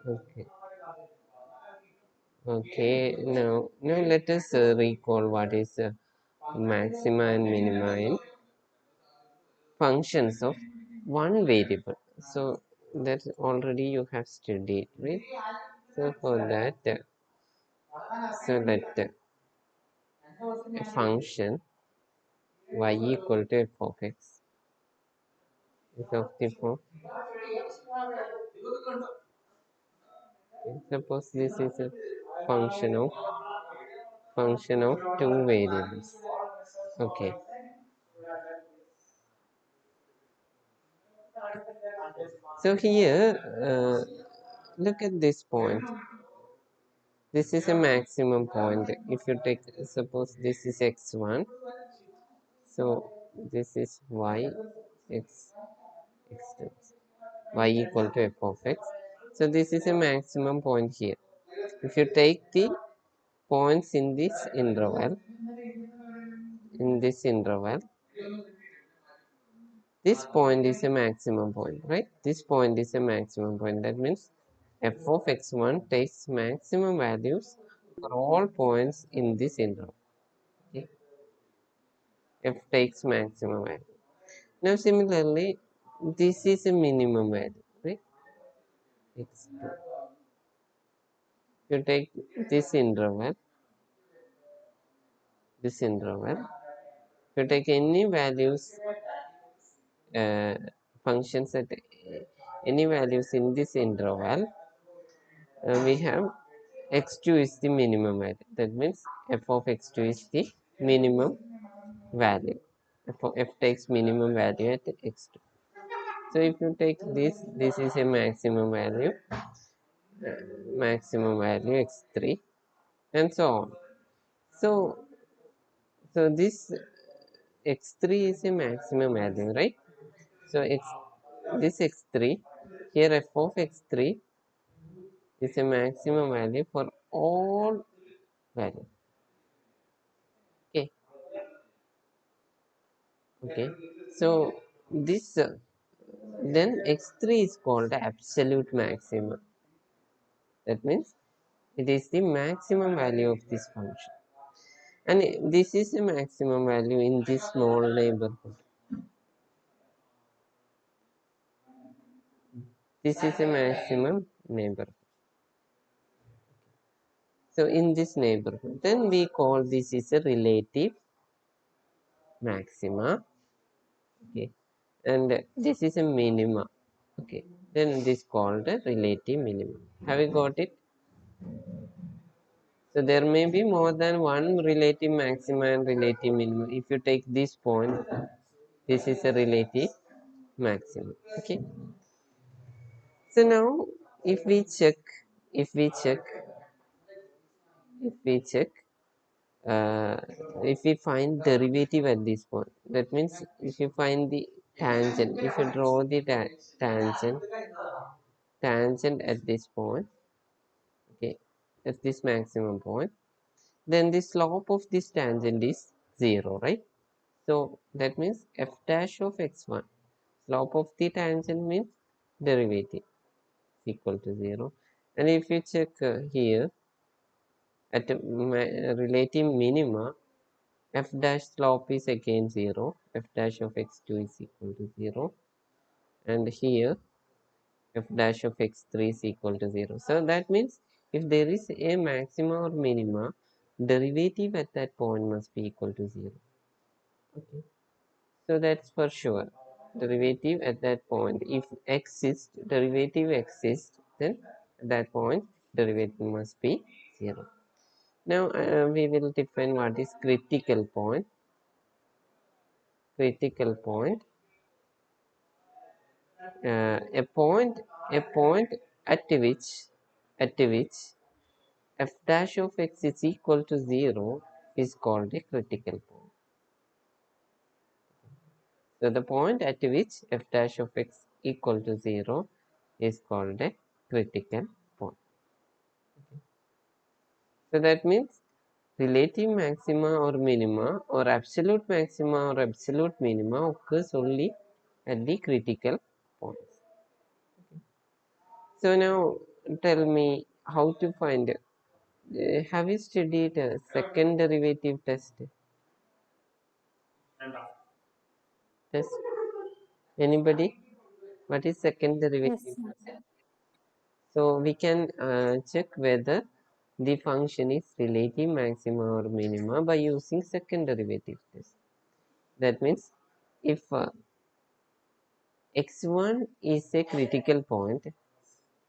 Okay. Okay. Now let us recall what is maxima and minima in functions of one variable. So that already you have studied, right? So for that, so let a function y equal to f of x is of the form. Suppose this is a function of two variables. Okay. So here, look at this point. This is a maximum point. If you take, suppose this is x1, so this is x2, y equal to f of x. So this is a maximum point here. If you take the points in this interval, this point is a maximum point, right? This point is a maximum point. That means f of x1 takes maximum values for all points in this interval. Okay? F takes maximum value. Now similarly, this is a minimum value, right? X2. You take this interval, you take any values, functions at any values in this interval, we have x2 is the minimum value. That means f of x2 is the minimum value. F takes minimum value at x2. So if you take this is a maximum value x3, and so on. So this x3 is a maximum value, right? So this x3 here, f of x3 is a maximum value for all values. Okay. So this then x3 is called the absolute maximum. That means it is the maximum value of this function, and this is a maximum value in this small neighborhood. This is a maximum neighborhood. So in this neighborhood, then we call this is a relative maxima. Okay, and this is a minima. Okay, then this called a relative minimum. Have you got it? So there may be more than one relative maxima and relative minimum. If you take this point, this is a relative maximum. Okay. So now, if we check, if we check, if we check, if we find derivative at this point, that means if you find the tangent, if you draw the tangent at this point, okay, at this maximum point, then the slope of this tangent is 0, right? So that means f dash of x1, slope of the tangent means derivative equal to 0. And if you check here at relative minima, f dash slope is again 0, f dash of x2 is equal to 0, and here f dash of x3 is equal to 0. So that means if there is a maxima or minima, derivative at that point must be equal to 0. Okay. So that's for sure. Derivative at that point, if derivative exists, then at that point derivative must be 0. Now we will define what is critical point. Critical point, a point at which f dash of x is equal to 0 is called a critical point. So the point at which f dash of x equal to 0 is called a critical point. So that means relative maxima or minima or absolute maxima or absolute minima occurs only at the critical points. So now tell me how to find it. Have you studied second derivative test? Anybody? What is second Yes, derivative sir. test? So we can check whether the function is relative maxima or minima by using second derivative test. That means if x1 is a critical point,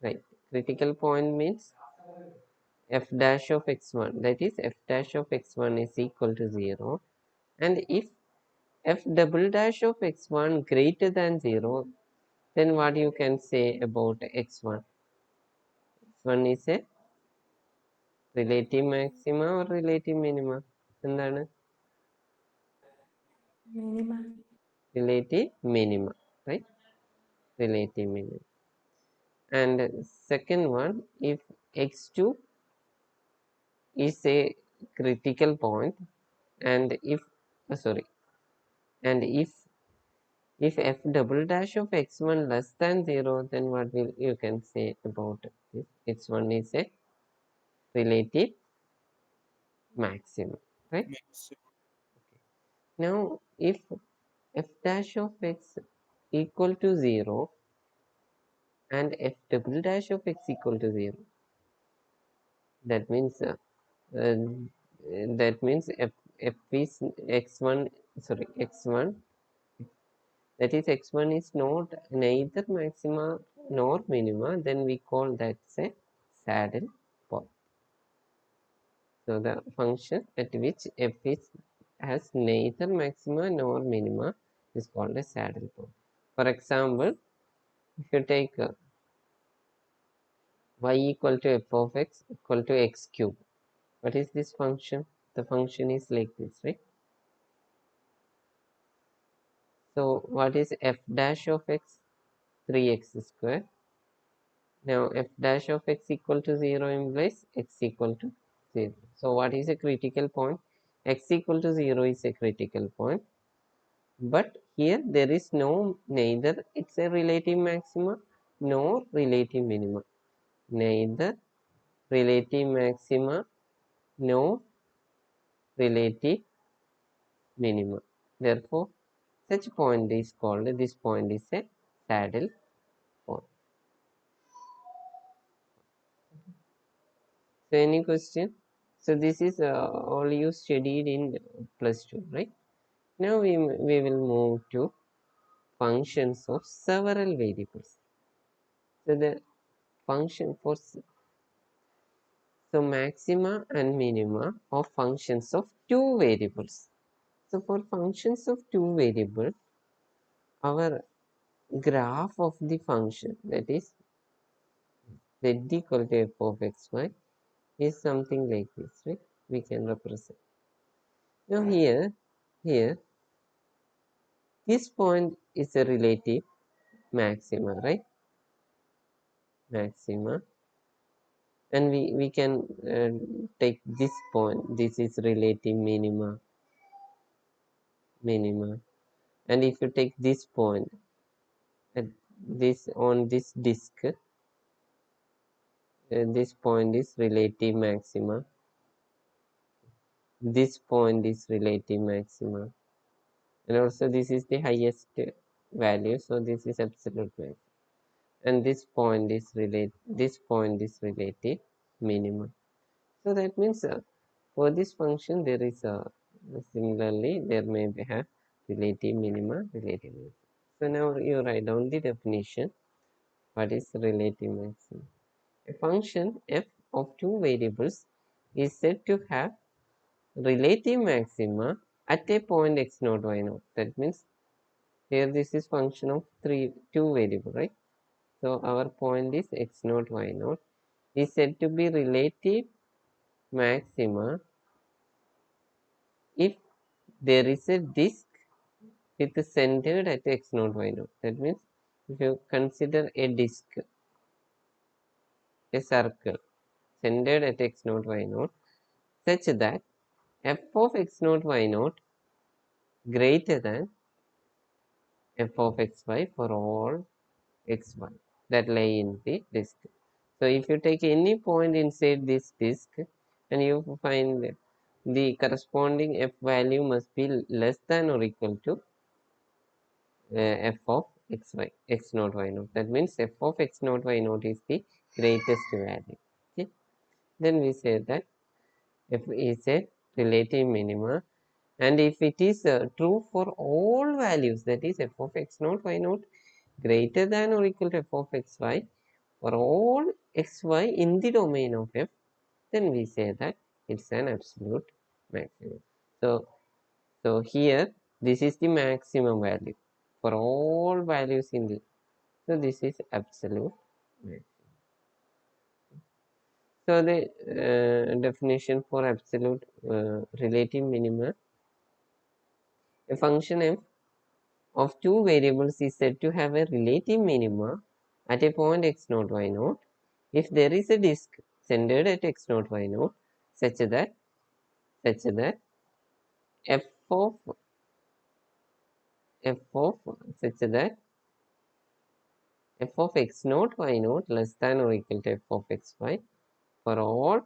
right? Critical point means f dash of x1, that is f dash of x1 is equal to 0, and if f double dash of x1 greater than 0, then what you can say about x1? x1 is a relative maxima or relative minima? എന്താണ്? Minima. Relative minima, right? Relative minima. And second one, if x2 is a critical point, and if sorry, and if f double dash of x1 less than 0, then what will you can say about this? X1 is a relative maximum, right? Now, if f dash of x equal to 0 and f double dash of x equal to 0, that means uh, that means f is x1, sorry, x1, that is x1 is not neither maxima nor minima, then we call that a saddle point. So the function at which f is has neither maxima nor minima is called a saddle point. For example, if you take y equal to f of x equal to x cube, what is this function? The function is like this, right? So what is f dash of x? 3x square. Now f dash of x equal to 0 implies x equal to 0. So what is a critical point? X equal to 0 is a critical point. But here there is no, neither it's a relative maxima nor relative minima. Neither relative maxima nor relative minima. Therefore, such point is called, this point is a saddle point. So any question? So this is all you studied in +2, right? Now we will move to functions of several variables. So the function for, so maxima and minima of functions of two variables. So for functions of two variables, our graph of the function, that is z equal to f of xy, is something like this, right? We can represent. Now here this point is a relative maxima, right? Maxima, and we can take this point, this is relative minima, and if you take this point at this on this disk, this point is relative maxima, this point is relative maxima, and also this is the highest value, so this is absolute maximum, and this point is relative minimum. So that means for this function there is a similarly there may be have relative minima, relative maximum. So now you write down the definition. What is relative maximum? A function f of two variables is said to have relative maxima at a point x naught y naught. That means here this is function of two variable, right? So our point is x naught y naught is said to be relative maxima if there is a disk with centered at x naught y naught. That means if you consider a disk, a circle centered at x naught y naught, such that f of x naught y naught greater than f of xy for all xy. that lie in the disk. So if you take any point inside this disk and you find the corresponding f value must be less than or equal to f of x y x naught y naught. That means f of x naught y naught is the greatest value. Okay. Then we say that f is a relative minima, and if it is true for all values, that is f of x naught y naught greater than or equal to f of x y for all x y in the domain of f, then we say that it's an absolute maximum. So here this is the maximum value for all values in the, so this is absolute maximum. So the definition for absolute relative minima: a function f of two variables is said to have a relative minima at a point x naught y naught if there is a disk centered at x naught y naught such that f of f of such that f of x naught y naught less than or equal to f of x y for all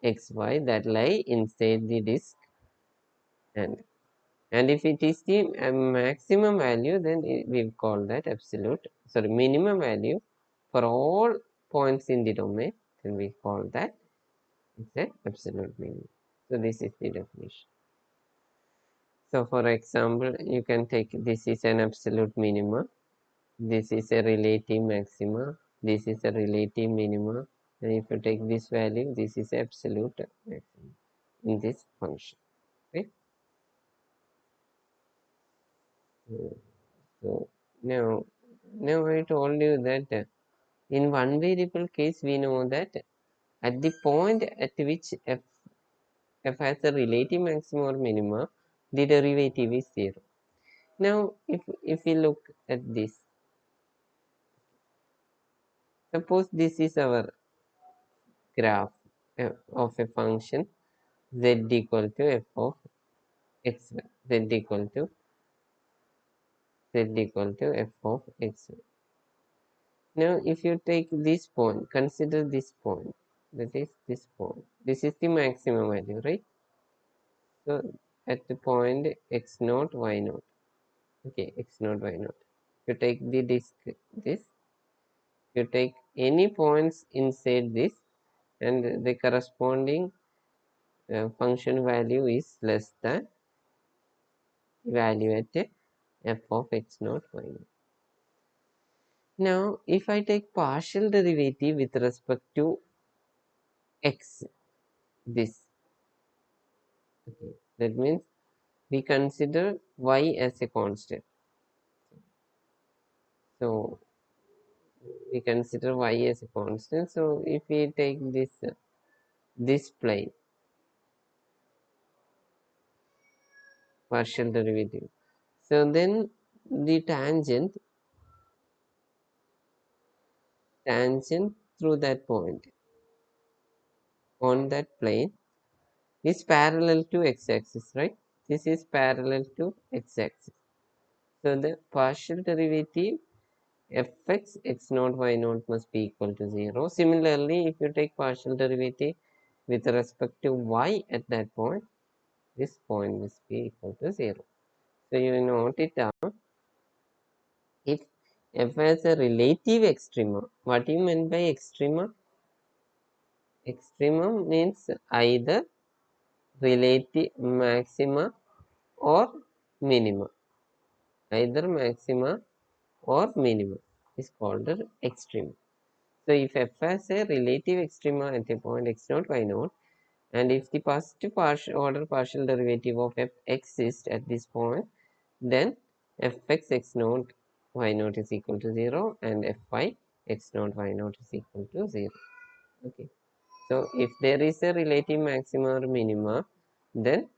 x y that lie inside the disk, and if it is the maximum value, then we call that absolute, sorry, minimum value for all points in the domain, then we call that it's an absolute minimum. So this is the definition. So for example, you can take this is an absolute minima, this is a relative maxima, this is a relative minima, and if you take this value, this is absolute maximum in this function, right? So now I told you that in one variable case we know that at the point at which f has a relative maximum or minima, the derivative is 0. Now if we look at this, suppose this is our graph of a function z equal to f of x, z equal to f of x. Now if you take this point, consider this point, that is this point, this is the maximum value, right? So at the point x naught y naught, okay, x naught y naught, you take the disk, this, you take any points inside this, and the corresponding function value is less than value at f of x naught y naught. Now if I take partial derivative with respect to x, this, okay, that means we consider y as a constant. So we consider y as a constant. So if we take this plane, partial derivative, so then the tangent through that point on that plane is parallel to x-axis, right? This is parallel to x-axis. So the partial derivative fx x naught y naught must be equal to 0. Similarly, if you take partial derivative with respect to y at that point, this point must be equal to 0. So you note it down. If f has a relative extrema, what do you mean by extrema? Extremum means either relative maxima or minima. Either maxima or minima is called the extreme. So if f has a relative extrema at a point x naught y naught, and if the positive order partial derivative of f exists at this point, then fx x naught y naught is equal to 0 and fy x naught y naught is equal to 0. Okay. So if there is a relative maxima or minima, then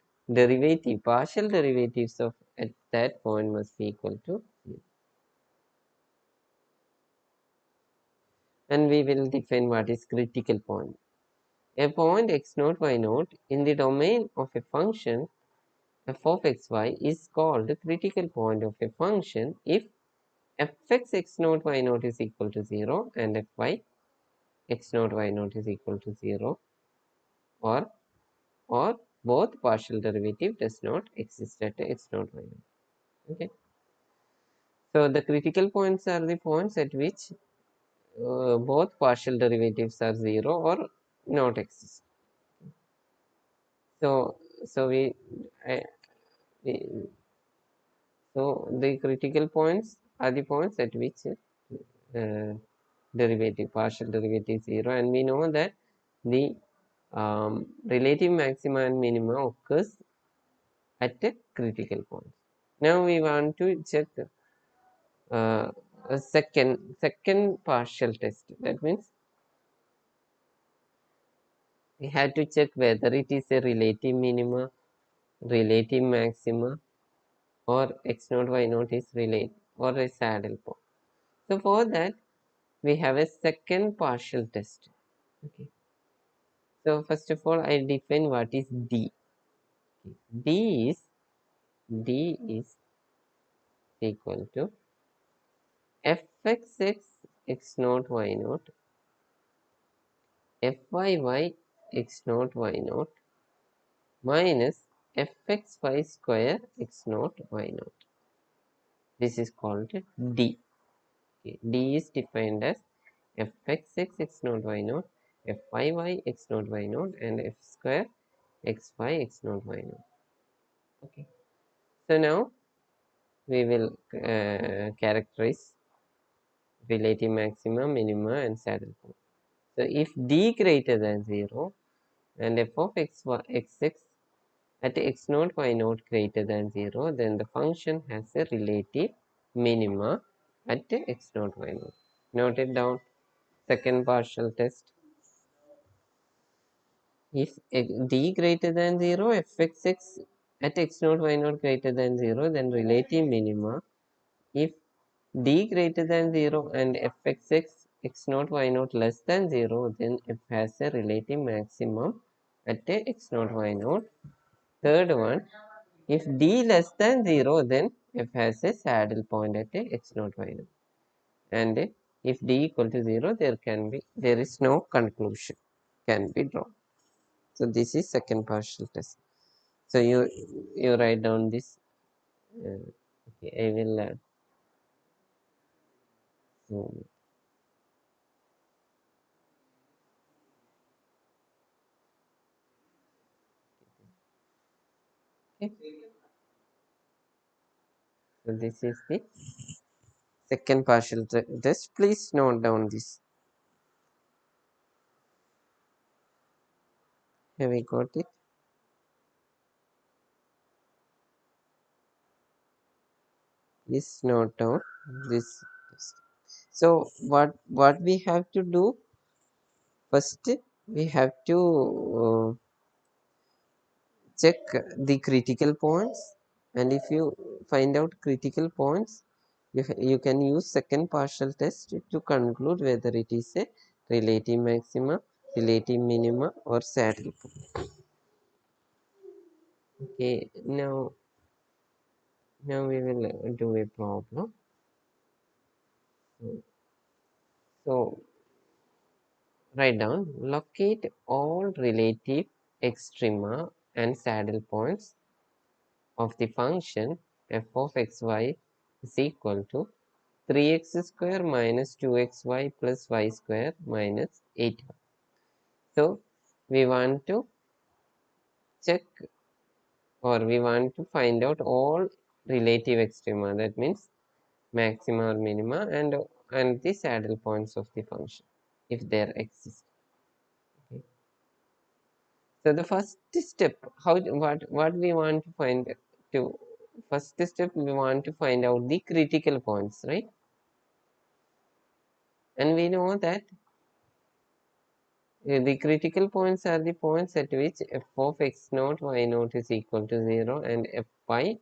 partial derivatives of at that point must be equal to 0. And we will define what is critical point. A point x naught y naught in the domain of a function f of xy is called the critical point of a function if fx x naught y naught is equal to 0 and fy x naught y naught is equal to 0, or both partial derivative does not exist at x naught y naught. Okay. So the critical points are the points at which both partial derivatives are 0 or not exist. So so I, we so the critical points are the points at which partial derivative 0, and we know that the relative maxima and minima occurs at a critical point. Now we want to check a second partial test. That means we had to check whether it is a relative minima, relative maxima, or x naught y naught is related or a saddle point. So for that we have a second partial test. Okay. So first of all, I define what is D. D is equal to fxx x naught y naught, fyy x naught y naught minus fxy square x naught y naught. This is called D. Okay. D is defined as fxx x naught y naught, fyy x naught y naught, and f square xy x naught y naught. Okay. So now we will characterize relative maxima, minima, and saddle point. So if D greater than 0 and f of xx at x naught y naught greater than 0, then the function has a relative minima at x naught y naught. Note it down. Second partial test. If D greater than 0, fxx at x naught y naught greater than 0, then relative minima. If D greater than 0 and fxx x naught y naught less than 0, then f has a relative maximum at x naught y naught. Third one, if D less than 0, then f has a saddle point at x naught y naught. And if D equal to 0, there is no conclusion can be drawn. So this is second partial test. So you write down this. Okay, I will zoom. Okay. So this is the second partial test. Please note down this. Have we got it? Please note down this test. So what we have to do first? We have to check the critical points, and if you find out critical points, you can use second partial test to conclude whether it is a relative maxima, relative minima, or saddle point. Okay, now we will do a problem. So write down, locate all relative extrema and saddle points of the function f of xy is equal to 3x square minus 2xy plus y square minus 8. So we want to check, or we want to find out all relative extrema, that means maxima or minima, and the saddle points of the function if there exist. Okay. So the first step, what we want to find to first step, we want to find out the critical points, right? And we know that the critical points are the points at which f of x naught y naught is equal to 0 and f by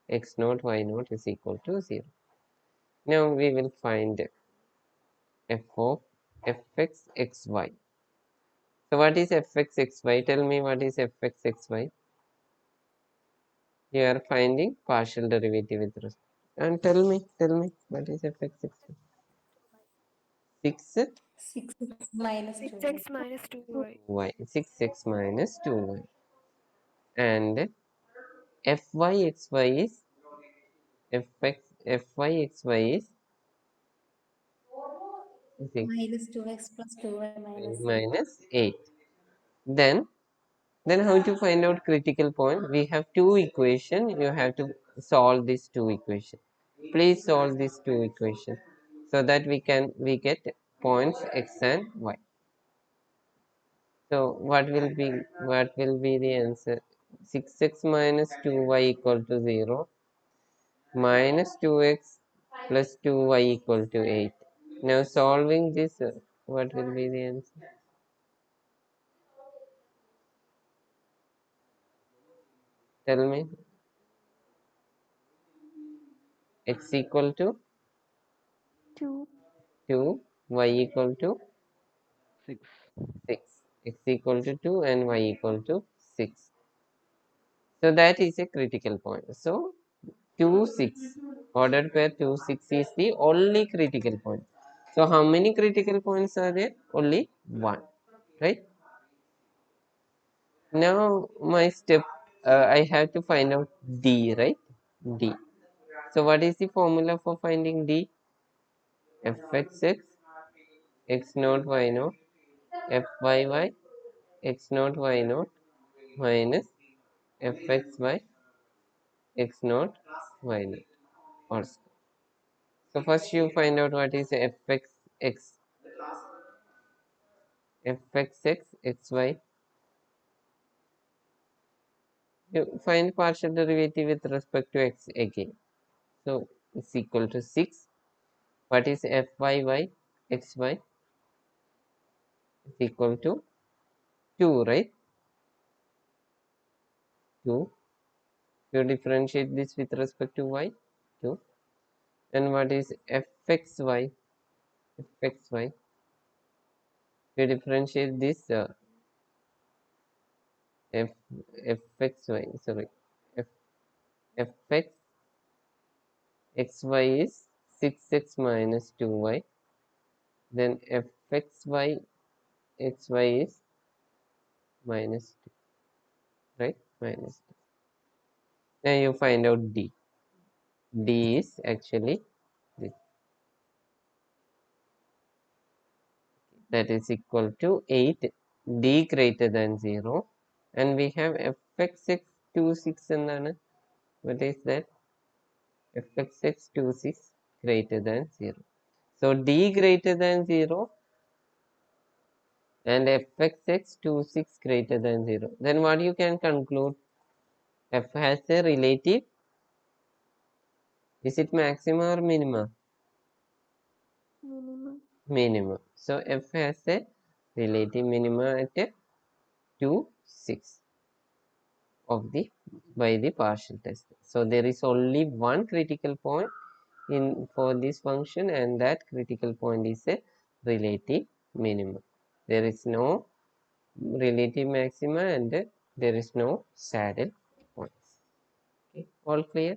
x naught y naught is equal to 0. Now we will find f of fx xy. So what is fx xy? Tell me what is fx xy. You are finding partial derivative with respect. And tell me, what is fx6? 6 6x minus 2y. 6x minus 2y. y, 6x minus 2y. And fyxy is fyxy is Minus 2x plus 2y minus 8. minus 8. Then how to find out critical point? We have two equation. You have to solve these two equation. Please solve these two equation so that we get points x and y. So what will be the answer? 6x minus 2y equal to 0 minus 2x plus 2y equal to 8. Now solving this, what will be the answer? Tell me. X equal to 2. 2, y equal to 6. 6. X equal to 2 and y equal to 6. So that is a critical point. So 2, 6. Ordered pair 2, 6 is the only critical point. So how many critical points are there? Only one. Right? Now my step, I have to find out D, right? D. So what is the formula for finding D? fxx, x naught, y naught, fyy, x naught, y naught, minus fxy, x naught, y naught. Also. So first you find out what is fxx, fxx, xy. You find partial derivative with respect to x again. So it's equal to 6. What is fyy, xy? Is equal to 2, right? 2. You differentiate this with respect to y, 2. And what is fxy? Fxy. You differentiate this f fxy. Sorry, f fx xy is 6x minus 2y. Then fxy xy is minus 2, right? Minus 2. Now you find out d. D is actually this. That is equal to 8. D greater than 0. And we have fxx 26 and what is that? fxx 26 greater than 0. So d greater than 0 and fxx 26 greater than 0. Then what you can conclude? F has a relative. Is it maxima or minima? Minimum. Minimum. So F has a relative minima at 2, 6 of the by the partial test. So there is only one critical point in for this function, and that critical point is a relative minimum. There is no relative maxima and there is no saddle points. Okay, all clear?